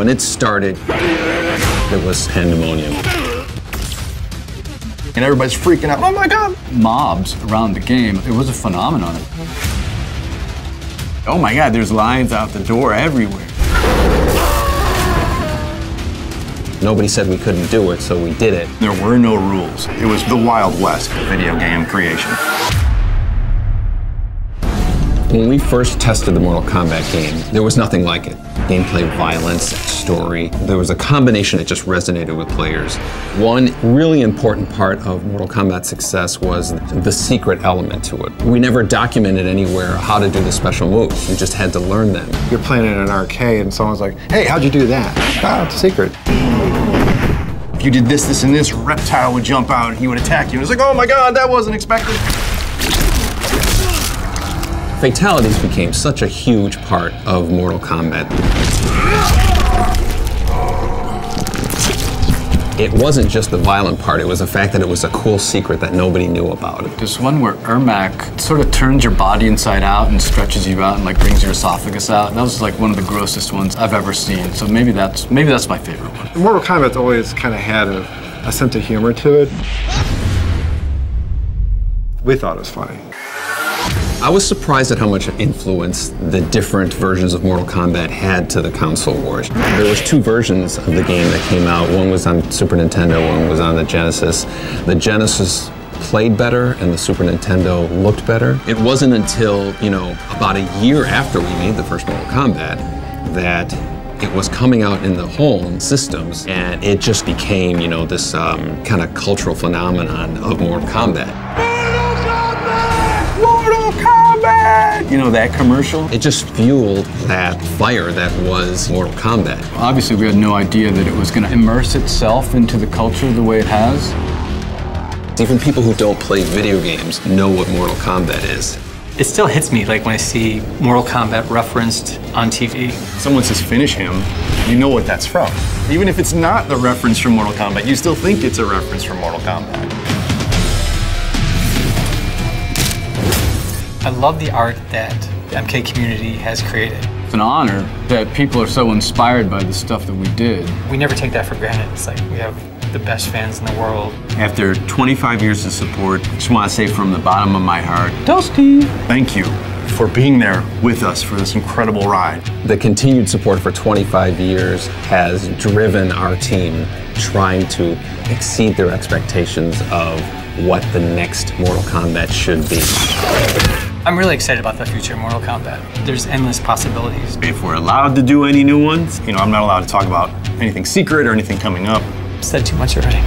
When it started, it was pandemonium. And everybody's freaking out, oh my God! Mobs around the game, it was a phenomenon. Oh my God, there's lines out the door everywhere. Nobody said we couldn't do it, so we did it. There were no rules. It was the Wild West of video game creation. When we first tested the Mortal Kombat game, there was nothing like it. Gameplay, violence, story. There was a combination that just resonated with players. One really important part of Mortal Kombat's success was the secret element to it. We never documented anywhere how to do the special moves. You just had to learn them. You're playing in an arcade and someone's like, hey, how'd you do that? Ah, it's a secret. If you did this, this, and this, a reptile would jump out and he would attack you. And it's like, oh my God, that wasn't expected. Fatalities became such a huge part of Mortal Kombat. It wasn't just the violent part, it was the fact that it was a cool secret that nobody knew about. There's one where Ermac sort of turns your body inside out and stretches you out and like brings your esophagus out. That was like one of the grossest ones I've ever seen. So maybe that's my favorite one. Mortal Kombat's always kind of had a sense of humor to it. We thought it was funny. I was surprised at how much influence the different versions of Mortal Kombat had to the console wars. There was two versions of the game that came out. One was on Super Nintendo, one was on the Genesis. The Genesis played better and the Super Nintendo looked better. It wasn't until, about a year after we made the first Mortal Kombat that it was coming out in the home systems, and it just became, this kind of cultural phenomenon of Mortal Kombat. That commercial? It just fueled that fire that was Mortal Kombat. Obviously, we had no idea that it was going to immerse itself into the culture the way it has. Even people who don't play video games know what Mortal Kombat is. It still hits me like when I see Mortal Kombat referenced on TV. Someone says finish him, you know what that's from. Even if it's not the reference from Mortal Kombat, you still think it's a reference from Mortal Kombat. I love the art that the MK community has created. It's an honor that people are so inspired by the stuff that we did. We never take that for granted. It's like we have the best fans in the world. After 25 years of support, I just want to say from the bottom of my heart, Dusty! Thank you for being there with us for this incredible ride. The continued support for 25 years has driven our team trying to exceed their expectations of what the next Mortal Kombat should be. I'm really excited about the future of Mortal Kombat. There's endless possibilities. if we're allowed to do any new ones, I'm not allowed to talk about anything secret or anything coming up. Said too much already.